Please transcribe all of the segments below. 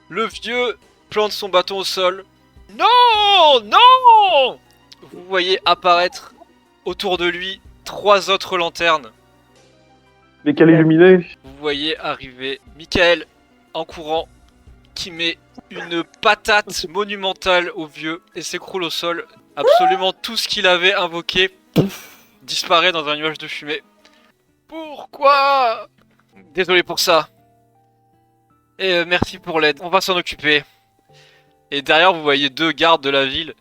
Le vieux plante son bâton au sol. Non! Non! Vous voyez apparaître autour de lui 3 autres lanternes. Mais qu'elle est illuminée. Vous voyez arriver Michael en courant qui met une patate monumentale au vieux et s'écroule au sol. Absolument tout ce qu'il avait invoqué disparaît dans un nuage de fumée. Pourquoi? Désolé pour ça. Et merci pour l'aide, on va s'en occuper. Et derrière vous voyez 2 gardes de la ville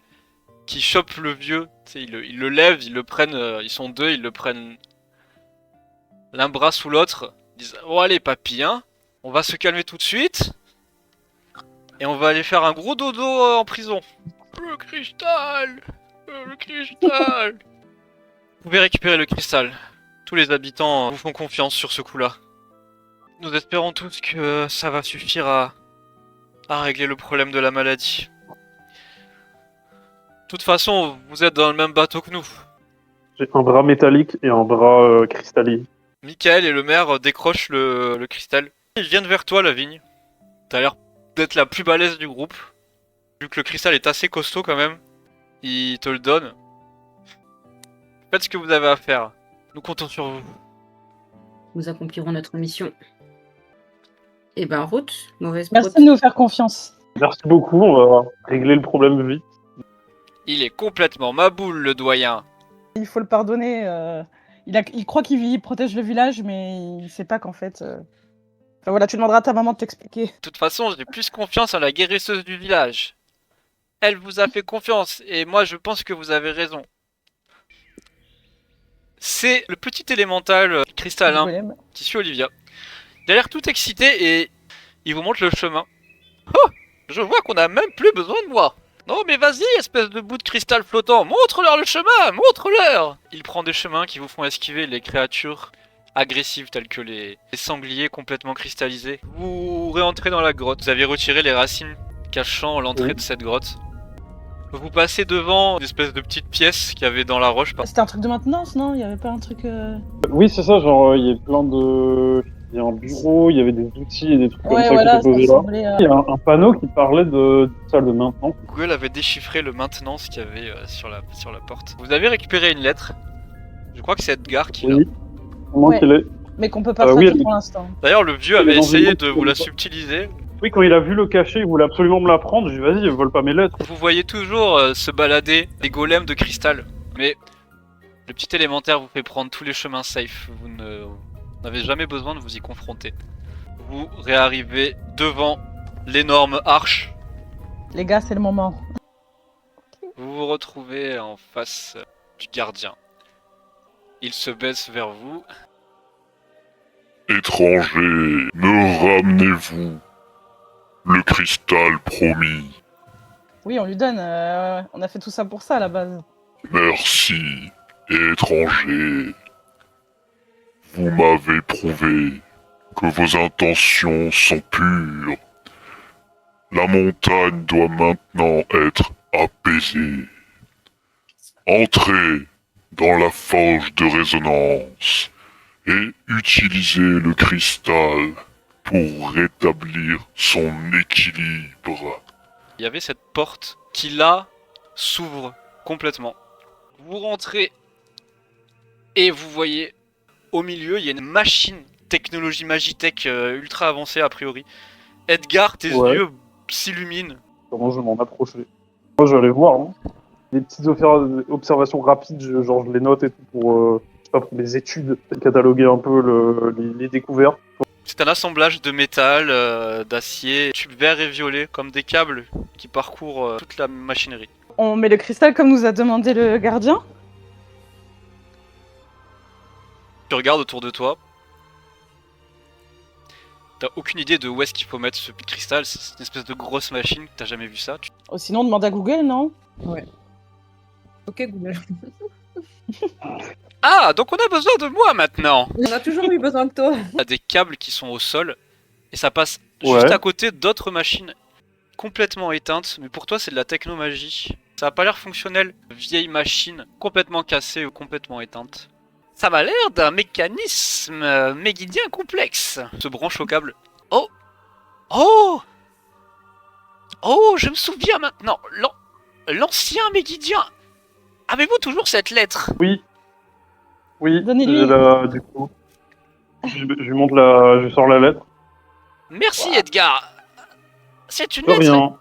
qui chopent le vieux. Ils le lèvent, ils le prennent, ils sont 2, ils le prennent l'un bras sous l'autre. Ils disent oh allez papy hein, on va se calmer tout de suite. Et on va aller faire un gros dodo en prison. Le cristal. Le cristal. Vous pouvez récupérer le cristal. Tous les habitants vous font confiance sur ce coup-là. Nous espérons tous que ça va suffire à régler le problème de la maladie. De toute façon, vous êtes dans le même bateau que nous. J'ai un bras métallique et un bras cristallisé. Michael et le maire décrochent le cristal. Ils viennent vers toi, Lavigne. T'as l'air d'être la plus balèze du groupe. Vu que le cristal est assez costaud quand même, ils te le donnent. Faites ce que vous avez à faire. Nous comptons sur vous. Nous accomplirons notre mission. Et ben, route, mauvaise Merci route. de nous faire confiance. Merci beaucoup, on va régler le problème vite. Il est complètement ma boule, le doyen. Il faut le pardonner. Il croit qu'il protège le village, mais il sait pas qu'en fait... Enfin voilà, tu demanderas à ta maman de t'expliquer. De toute façon, j'ai plus confiance en la guérisseuse du village. Elle vous a fait confiance, et moi je pense que vous avez raison. C'est le petit élémental cristallin Golem. qui suit Olivia. Il a l'air tout excité et il vous montre le chemin. Oh, je vois qu'on a même plus besoin de moi. Non mais vas-y, espèce de bout de cristal flottant, montre-leur le chemin, montre-leur. Il prend des chemins qui vous font esquiver les créatures agressives telles que les sangliers complètement cristallisés. Vous réentrez dans la grotte, vous avez retiré les racines cachant l'entrée de cette grotte. Vous passez devant une espèce de petite pièce qu'il y avait dans la roche. C'était un truc de maintenance, non? Il y avait pas un truc... Oui, c'est ça, genre, il y a plein de... Il y a un bureau, il y avait des outils et des trucs comme Ouais, ça voilà, qui étaient posés ça là. ressemblait à... Il y a un panneau qui parlait de salle de maintenance. Google avait déchiffré le maintenance qu'il y avait sur la porte. Vous avez récupéré une lettre. Je crois que c'est Edgar qui l'a. Oui, comment Ouais. qu'il est. Mais qu'on peut pas oui, traquer elle- pour l'instant. D'ailleurs, le vieux Elle est avait dans essayé une de boîte, vous la je sais subtiliser. Oui, quand il a vu le cachet, il voulait absolument me la prendre. J'ai dit, vas-y, vole pas mes lettres. Vous voyez toujours se balader des golems de cristal. Mais le petit élémentaire vous fait prendre tous les chemins safe. Vous n'avez jamais besoin de vous y confronter. Vous réarrivez devant l'énorme arche. Les gars, c'est le moment. Vous vous retrouvez en face du gardien. Il se baisse vers vous. Étranger, me ramenez-vous le cristal promis. Oui, on lui donne. On a fait tout ça pour ça, à la base. Merci, étranger. Vous m'avez prouvé que vos intentions sont pures. La montagne doit maintenant être apaisée. Entrez dans la forge de résonance et utilisez le cristal pour rétablir son équilibre. Il y avait cette porte qui là s'ouvre complètement. Vous rentrez et vous voyez au milieu il y a une machine technologie Magitech ultra avancée a priori. Edgar, tes Ouais. yeux s'illuminent. Comment je vais m'en approcher? Moi, je vais aller voir. Hein. Des petites observations rapides, genre je les note et tout pour, je sais pas, pour mes études, cataloguer un peu les découvertes. C'est un assemblage de métal, d'acier, tubes verts et violets comme des câbles qui parcourent toute la machinerie. On met le cristal comme nous a demandé le gardien. Tu regardes autour de toi. T'as aucune idée de où est-ce qu'il faut mettre ce cristal, c'est une espèce de grosse machine, t'as jamais vu ça. Oh, sinon, on demande à Google, non? Ok, Google. Ah, donc on a besoin de moi maintenant. On a toujours eu besoin de toi. T'as des câbles qui sont au sol et ça passe Ouais. juste à côté d'autres machines complètement éteintes, mais pour toi c'est de la technomagie. Ça a pas l'air fonctionnel, vieille machine complètement cassée ou complètement éteinte. Ça m'a l'air d'un mécanisme méguidien complexe. Se branche au câble. Oh, oh, Oh, je me souviens maintenant. L'ancien Mégidien. Avez-vous toujours cette lettre? Oui, Donnez-lui. du coup, je lui montre je sors la lettre. Merci, Edgar. C'est une De lettre. rien.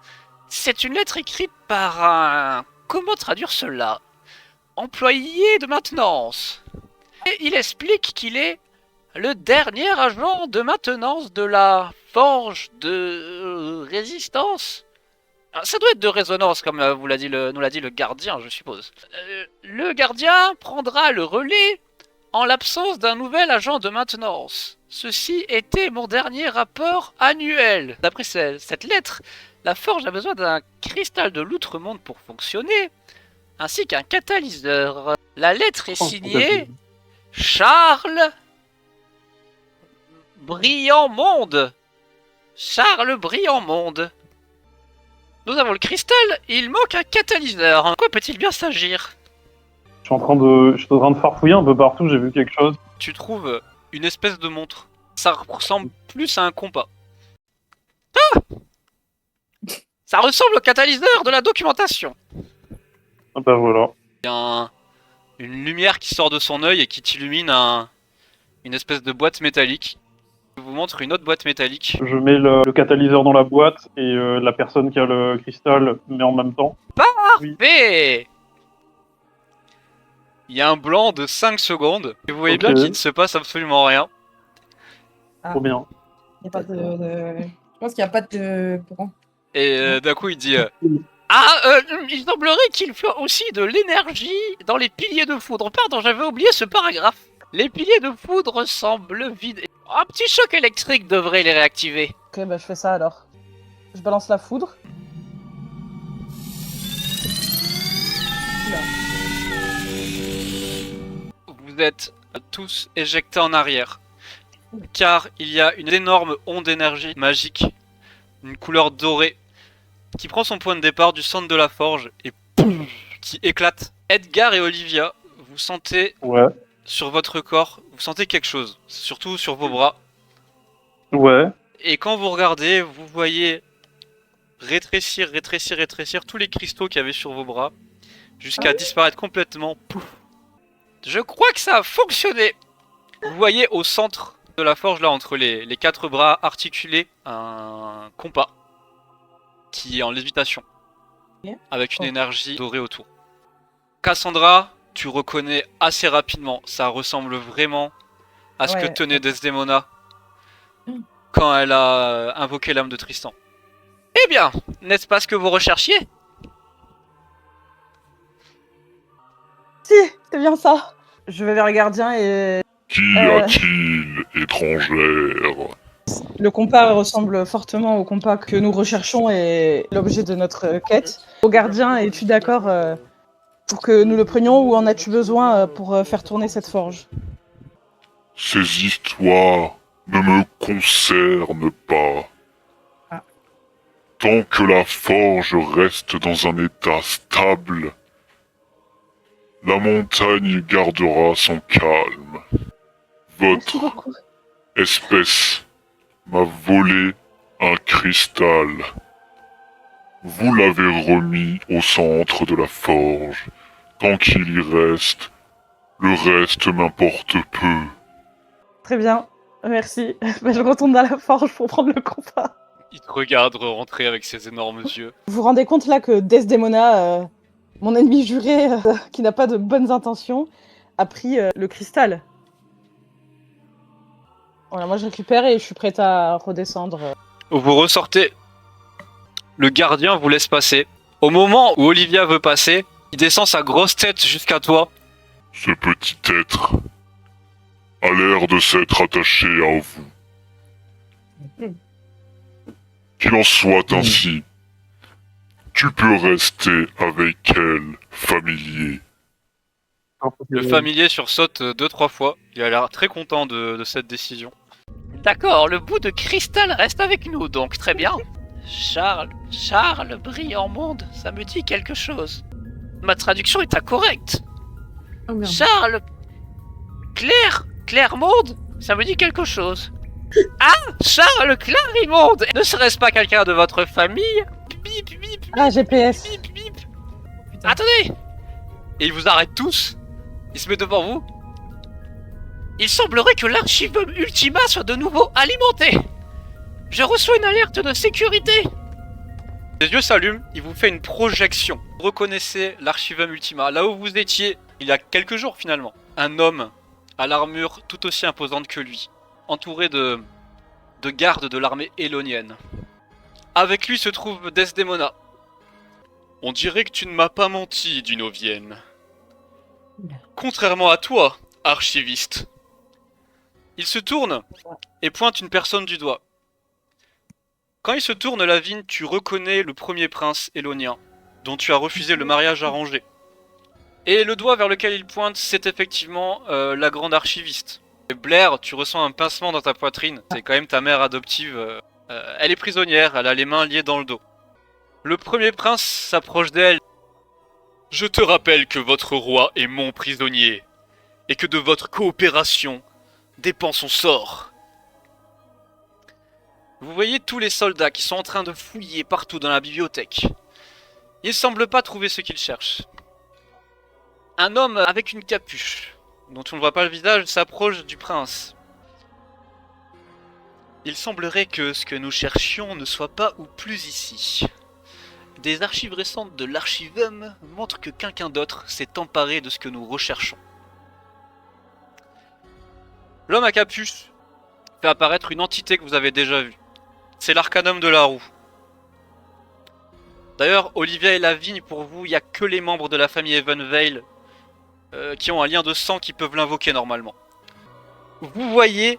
C'est une lettre écrite par un... Comment traduire cela? Employé de maintenance. Et il explique qu'il est le dernier agent de maintenance de la forge de résistance. Ah, ça doit être de résonance, comme nous l'a dit le gardien, je suppose. Le gardien prendra le relais en l'absence d'un nouvel agent de maintenance. Ceci était mon dernier rapport annuel. D'après cette lettre, la forge a besoin d'un cristal de l'outre-monde pour fonctionner, ainsi qu'un catalyseur. La lettre est signée Charles Brillant-Monde. Charles Brillant-Monde. Nous avons le cristal, il manque un catalyseur. De quoi peut-il bien s'agir? Je suis en train de farfouiller un peu partout, j'ai vu quelque chose. Tu trouves une espèce de montre. Ça ressemble plus à un compas. Ah! Ça ressemble au catalyseur de la documentation. Ah bah voilà. Il y a une lumière qui sort de son œil et qui t'illumine une espèce de boîte métallique. Je vous montre une autre boîte métallique. Je mets le catalyseur dans la boîte et la personne qui a le cristal met en même temps. Mais il y a un blanc de 5 secondes. Et vous voyez bien Ok. qu'il ne se passe absolument rien. Trop bien. Il y a pas Je pense qu'il n'y a pas de courant. Et d'un coup il dit il semblerait qu'il y a aussi de l'énergie dans les piliers de foudre. Pardon, j'avais oublié ce paragraphe. Les piliers de foudre semblent vides. Un petit choc électrique devrait les réactiver. Ok, bah je fais ça alors. Je balance la foudre. Vous êtes tous éjectés en arrière. Car il y a une énorme onde d'énergie magique, une couleur dorée, qui prend son point de départ du centre de la forge et pouf, qui éclate. Edgar et Olivia, vous sentez Ouais. sur votre corps, vous sentez quelque chose, surtout sur vos bras. Ouais. Et quand vous regardez, vous voyez rétrécir tous les cristaux qu'il y avait sur vos bras, jusqu'à disparaître complètement. Pouf. Je crois que ça a fonctionné. Vous voyez au centre de la forge, là, entre les quatre bras articulés, un compas qui est en lévitation, avec une énergie dorée autour. Cassandra, tu reconnais assez rapidement, ça ressemble vraiment à ce que tenait Desdemona quand elle a invoqué l'âme de Tristan. Eh bien, n'est-ce pas ce que vous recherchiez? Si, c'est bien ça. Je vais vers le gardien et Qu'y a-t-il, étrangère? le compas ressemble fortement au compas que nous recherchons et l'objet de notre quête. Au gardien, es-tu d'accord pour que nous le prenions ou en as-tu besoin pour faire tourner cette forge? Ces histoires ne me concernent pas. Ah. Tant que la forge reste dans un état stable, la montagne gardera son calme. Merci Votre beaucoup. espèce m'a volé un cristal. Vous l'avez remis au centre de la forge. Tant qu'il y reste, le reste m'importe peu. Très bien, merci. Je retourne dans la forge pour prendre le compas. Il te regarde rentrer avec ses énormes yeux. Vous vous rendez compte là que Desdemona, mon ennemi juré, qui n'a pas de bonnes intentions, a pris le cristal. Voilà, moi je récupère et je suis prête à redescendre. Vous ressortez. Le gardien vous laisse passer. Au moment où Olivia veut passer, il descend sa grosse tête jusqu'à toi. Ce petit être a l'air de s'être attaché à vous. Qu'il en soit ainsi, tu peux rester avec elle, familier. Le familier sursaute 2-3 fois. Il a l'air très content de cette décision. D'accord, le bout de cristal reste avec nous, donc très bien. Charles, brillant monde, ça me dit quelque chose. Ma traduction est incorrecte. Oh merde. Charles, Claire-Monde, ça me dit quelque chose. Ah, Charles Clarimonde, ne serait-ce pas quelqu'un de votre famille? Bien bip, bip, bip, Ah, GPS. bip, bip. Putain. Attendez! Et il vous arrête tous. Il se met devant vous. Il semblerait que l'archivum Ultima soit de nouveau alimenté. Je reçois une alerte de sécurité. Les yeux s'allument, il vous fait une projection. Vous reconnaissez l'archivum Ultima, là où vous étiez il y a quelques jours finalement. Un homme à l'armure tout aussi imposante que lui, entouré de gardes de l'armée élonienne. Avec lui se trouve Desdemona. On dirait que tu ne m'as pas menti, Dunovienne. Contrairement à toi, archiviste. Il se tourne et pointe une personne du doigt. Quand il se tourne, Lavigne, tu reconnais le premier prince élonien, dont tu as refusé le mariage arrangé. Et le doigt vers lequel il pointe, c'est effectivement la grande archiviste. Et Blair, tu ressens un pincement dans ta poitrine. C'est quand même ta mère adoptive. Elle est prisonnière, elle a les mains liées dans le dos. Le premier prince s'approche d'elle. Je te rappelle que votre roi est mon prisonnier, et que de votre coopération dépend son sort. Vous voyez tous les soldats qui sont en train de fouiller partout dans la bibliothèque. Ils semblent pas trouver ce qu'ils cherchent. Un homme avec une capuche, dont on ne voit pas le visage, s'approche du prince. Il semblerait que ce que nous cherchions ne soit pas ou plus ici. Des archives récentes de l'archivum montrent que quelqu'un d'autre s'est emparé de ce que nous recherchons. L'homme à capuche fait apparaître une entité que vous avez déjà vue. C'est l'arcanum de la roue. D'ailleurs, Olivia et Lavigne, pour vous, il n'y a que les membres de la famille Evenvale qui ont un lien de sang qui peuvent l'invoquer normalement. Vous voyez,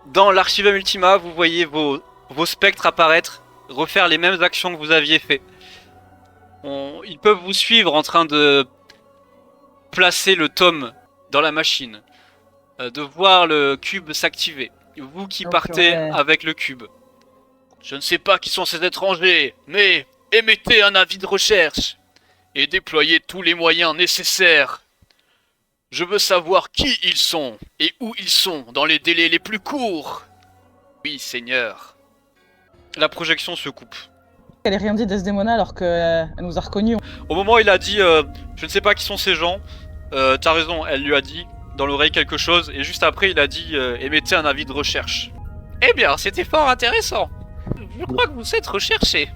dans l'archivum Ultima, vous voyez vos spectres apparaître, refaire les mêmes actions que vous aviez fait. Ils peuvent vous suivre en train de placer le tome dans la machine, de voir le cube s'activer. Vous qui partez avec le cube. Je ne sais pas qui sont ces étrangers, mais émettez un avis de recherche et déployez tous les moyens nécessaires. Je veux savoir qui ils sont et où ils sont dans les délais les plus courts. Oui, Seigneur. La projection se coupe. Elle n'a rien dit Desdemona alors qu'elle nous a reconnus. Au moment où il a dit je ne sais pas qui sont ces gens, t'as raison, elle lui a dit dans l'oreille quelque chose, et juste après il a dit émettez un avis de recherche. Eh bien, c'était fort intéressant. Je crois que vous êtes recherché.